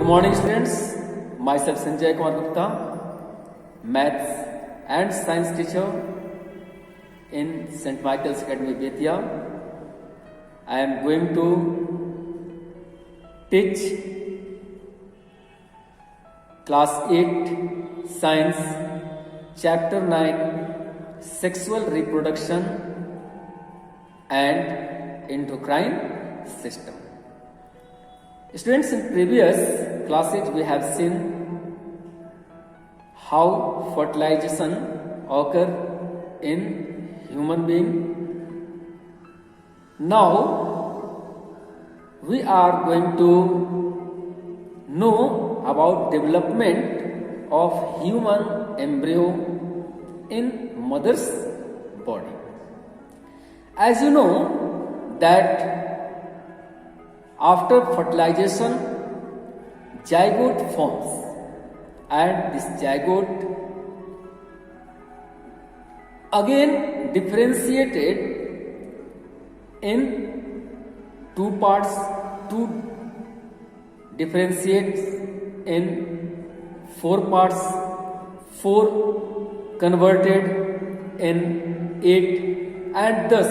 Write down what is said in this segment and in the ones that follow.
Good morning students, myself Sanjay Kumar Gupta, Maths and Science teacher in St. Michael's Academy Betia. I am going to teach class 8 Science chapter 9 Sexual Reproduction and Endocrine System. Students, in previous classes we have seen how fertilization occur in human being. Now we are going to know about development of human embryo in mother's body. As you know that after fertilization, zygote forms, and this zygote again differentiated in two parts, two differentiates in four parts, four converted in 8, and thus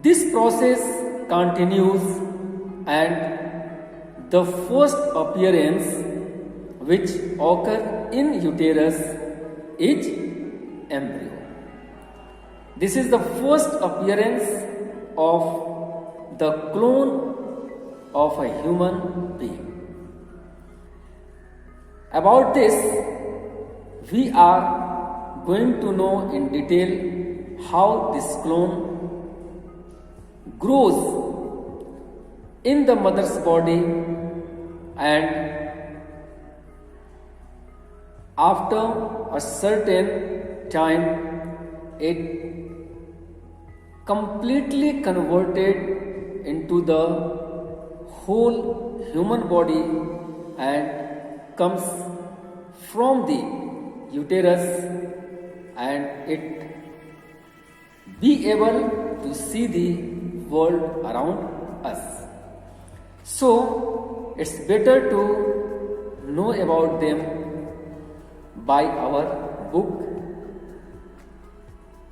this process continues, and the first appearance which occur in uterus is embryo. This is the first appearance of the clone of a human being. About this, we are going to know in detail how this clone grows in the mother's body, and after a certain time it completely converted into the whole human body and comes from the uterus, and it be able to see the world around us. So it's better to know about them by our book.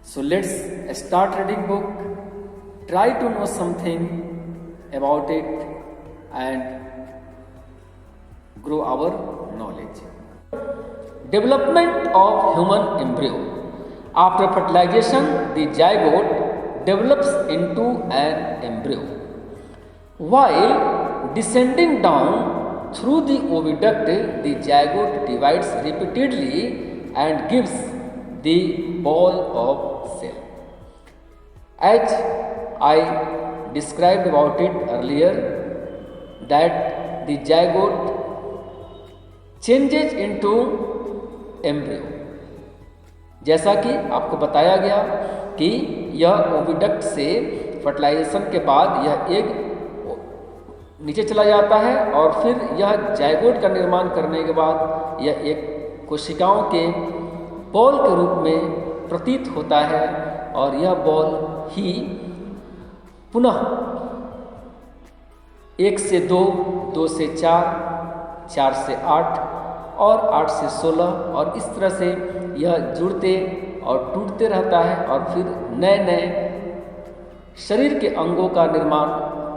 So let's start reading book, try to know something about it and grow our knowledge. Development of human embryo. After fertilization, the zygote develops into an embryo. While descending down through the oviduct, the zygote divides repeatedly and gives the ball of cell. As I described about it earlier, that the zygote changes into embryo. जैसा कि आपको बताया गया कि यह oviduct से fertilisation के बाद यह एग नीचे चला जाता है और फिर यह जायगोट का निर्माण करने के बाद यह एक कोशिकाओं के बॉल के रूप में प्रतीत होता है, और यह बॉल ही पुनः 1 से 2, 2 से 4, 4 से 8 और 8 से 16 और इस तरह से यह जुड़ते और टूटते रहता है और फिर नए नए शरीर के अंगों का निर्माण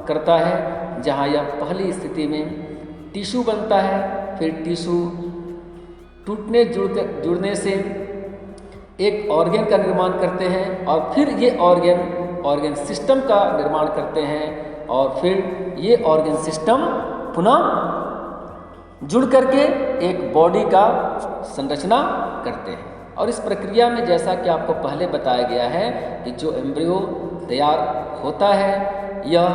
करता है, जहाँ यह पहली स्थिति में टिश्यू बनता है, फिर टिश्यू टूटने जुड़ने से एक ऑर्गन का निर्माण करते हैं और फिर ये ऑर्गन सिस्टम का निर्माण करते हैं और फिर ये ऑर्गन सिस्टम पुनः जुड़ करके एक बॉडी का संरचना करते हैं। और इस प्रक्रिया में जैसा कि आपको पहले बताया गया है कि जो एम्ब्रियो तैयार होता है यह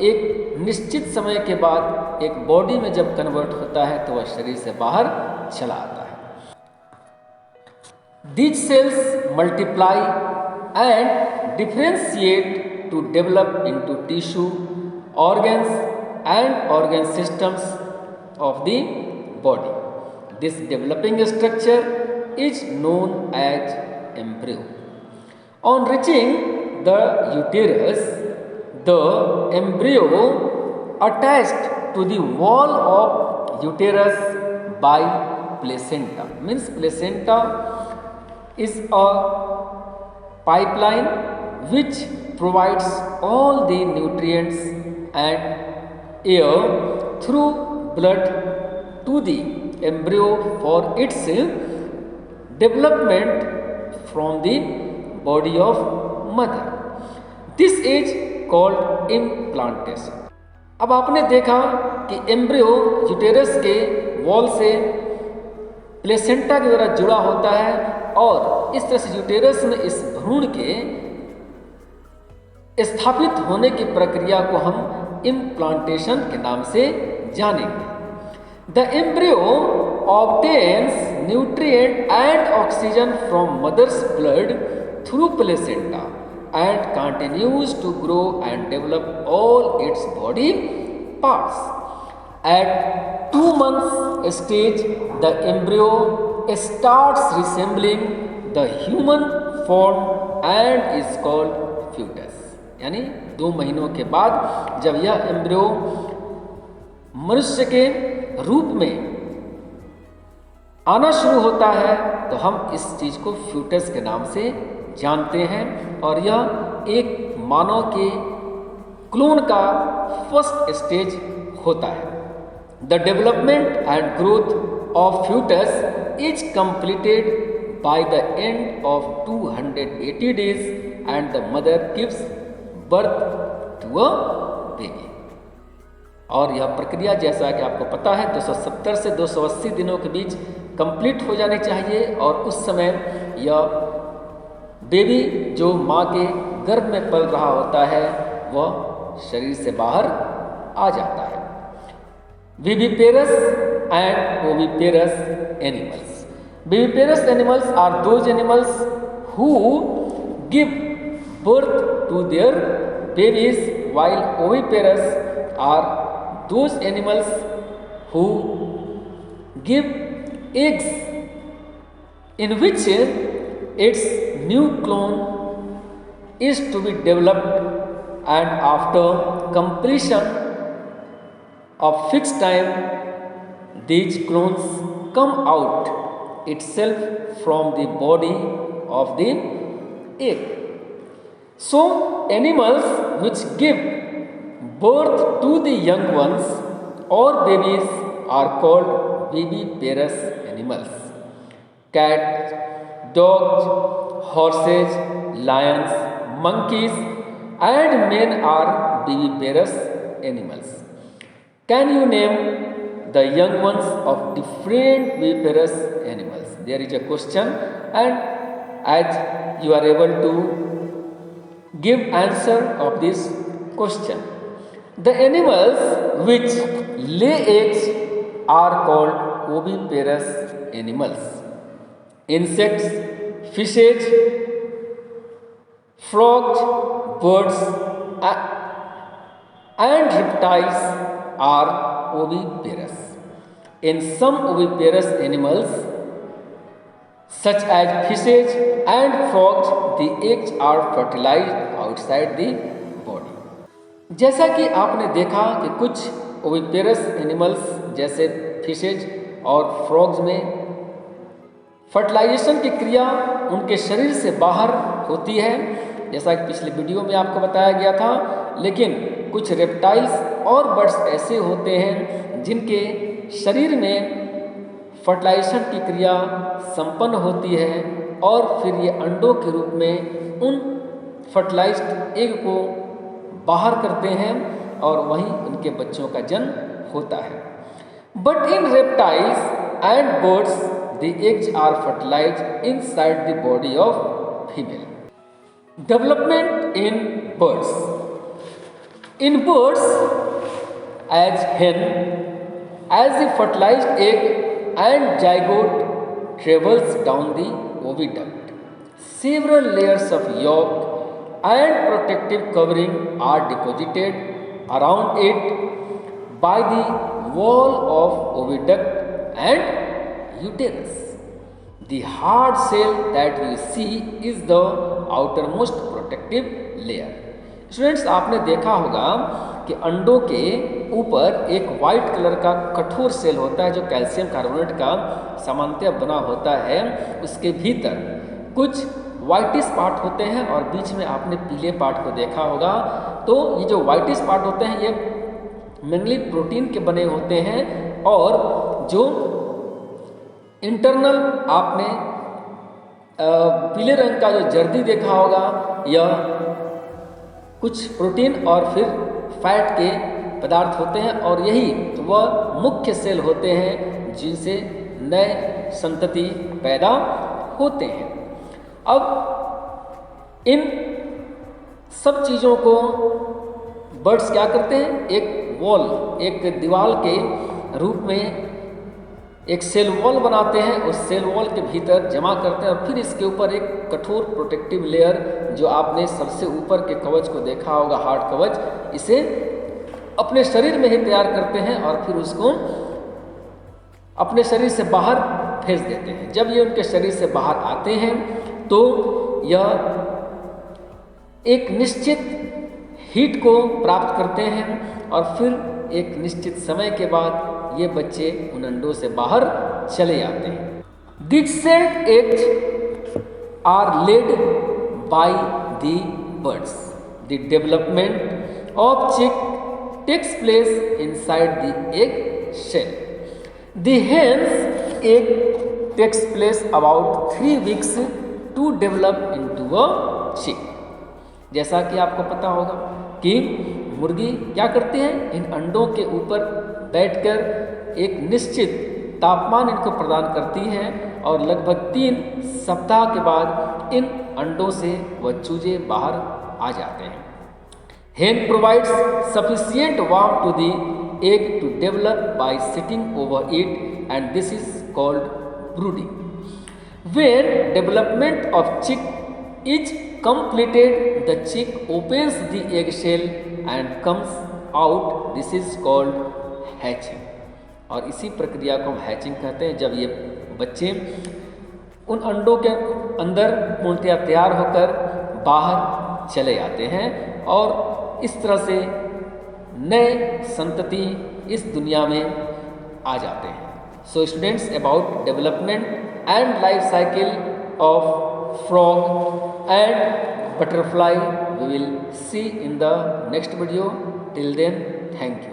एक निश्चित समय के बाद एक बॉडी में जब कन्वर्ट होता है तो वह शरीर से बाहर चला आता है। These cells multiply and differentiate to develop into tissue, organs and organ systems of the body. This developing structure is known as embryo. On reaching the uterus, the embryo attached to the wall of uterus by placenta. Means placenta is a pipeline which provides all the nutrients and air through blood to the embryo for its development from the body of mother. This is called implantation. अब आपने देखा कि embryo uterus के wall से placenta के द्वारा जुड़ा होता है और इस तरह से यूटेरस में इस भ्रूण के स्थापित होने की प्रक्रिया को हम इम्प्लांटेशन के नाम से जानेंगे. The embryo obtains nutrient and oxygen from mother's blood through placenta and continues to grow and develop all its body parts. At 2 months stage, the embryo starts resembling the human form and is called fetus. यानी 2 महीनों के बाद जब यह embryo मनुष्य के रूप में आना शुरू होता है तो हम इस चीज को फ्यूटस के नाम से जानते हैं और यह एक मानव के क्लोन का फर्स्ट स्टेज होता है. The development and growth of foetus is completed by the end of 280 days and the mother gives birth to a baby. और यह प्रक्रिया जैसा कि आपको पता है 270 से 280 दिनों के बीच कंप्लीट हो जानी चाहिए और उस समय यह बेबी जो माँ के गर्भ में पल रहा होता है वह शरीर से बाहर आ जाता है. Viviparous and oviparous animals. Viviparous animals are those animals who give birth to their babies while oviparous are those animals who give eggs in which its new clone is to be developed and after completion of fixed time these clones come out itself from the body of the egg. So animals which give birth to the young ones or babies are called viviparous animals. Cats, dogs, horses, lions, monkeys and men are viviparous animals. Can you name the young ones of different viviparous animals? There is a question and as you are able to give answer of this question. The animals which lay eggs are called oviparous animals. Insects, fishes, frogs, birds and reptiles are oviparous. In some oviparous animals such as fishes and frogs, the eggs are fertilized outside the body. जैसा कि आपने देखा कि कुछ oviparous animals जैसे fishes और frogs में fertilisation की क्रिया उनके शरीर से बाहर होती है, जैसा कि पिछले वीडियो में आपको बताया गया था. लेकिन कुछ रेप्टाइल्स और बर्ड्स ऐसे होते हैं जिनके शरीर में फर्टिलाइजेशन की क्रिया संपन्न होती है और फिर ये अंडों के रूप में उन फर्टिलाइज्ड एग को बाहर करते हैं और वहीं उनके बच्चों का जन्म होता है. But in reptiles and birds the eggs are fertilised inside the body of female. Development in birds. In birds as hen, as the fertilized egg and zygote travels down the oviduct, several layers of yolk and protective covering are deposited around it by the wall of oviduct and uterus. The hard shell that you see is the outermost protective layer. Students, आपने देखा होगा कि अंडों के ऊपर एक white colour का कठोर सेल होता है जो कैल्शियम कार्बोनेट का सामान्यतः बना होता है। उसके भीतर कुछ वाइटिश पार्ट होते हैं और बीच में आपने पीले पार्ट को देखा होगा। तो ये जो वाइटिश पार्ट होते हैं ये मेनली प्रोटीन के बने होते हैं और जो इंटरनल आपने पीले रंग का जो जर्दी देखा होगा यह कुछ प्रोटीन और फिर फैट के पदार्थ होते हैं और यही वह मुख्य सेल होते हैं जिनसे नए संतति पैदा होते हैं। अब इन सब चीज़ों को बर्ड्स क्या करते हैं, एक वॉल, एक दीवार के रूप में एक सेल वॉल बनाते हैं, उस सेल वॉल के भीतर जमा करते हैं और फिर इसके ऊपर एक कठोर प्रोटेक्टिव लेयर जो आपने सबसे ऊपर के कवच को देखा होगा, हार्ड कवच, इसे अपने शरीर में ही तैयार करते हैं और फिर उसको अपने शरीर से बाहर भेज देते हैं। जब ये उनके शरीर से बाहर आते हैं तो यह एक निश्चित हीट को प्राप्त करते हैं और फिर एक निश्चित समय के बाद ये बच्चे उन अंडों से बाहर चले जाते हैं। These cell eggs are laid by the birds. The development of chick takes place inside the egg shell. The hen's egg takes place about 3 weeks to develop into a chick. जैसा कि आपको पता होगा कि मुर्गी क्या करती है, इन अंडों के ऊपर बैठकर एक निश्चित तापमान इनको प्रदान करती है और लगभग 3 सप्ताह के बाद इन अंडों से वह चूजे बाहर आ जाते हैं। Hen provides sufficient warmth to the egg to develop by sitting over it and this is called brooding. When development of chick is completed, the chick opens the egg shell and comes out. This is called hatching. और इसी प्रक्रिया को हम hatching कहते हैं, जब ये बच्चे उन अंडों के अंदर पूर्णतया तैयार होकर बाहर चले जाते हैं और इस तरह से नए संतति इस दुनिया में आ जाते हैं। So students, about development and life cycle of frog and butterfly we will see in the next video. Till then, thank you.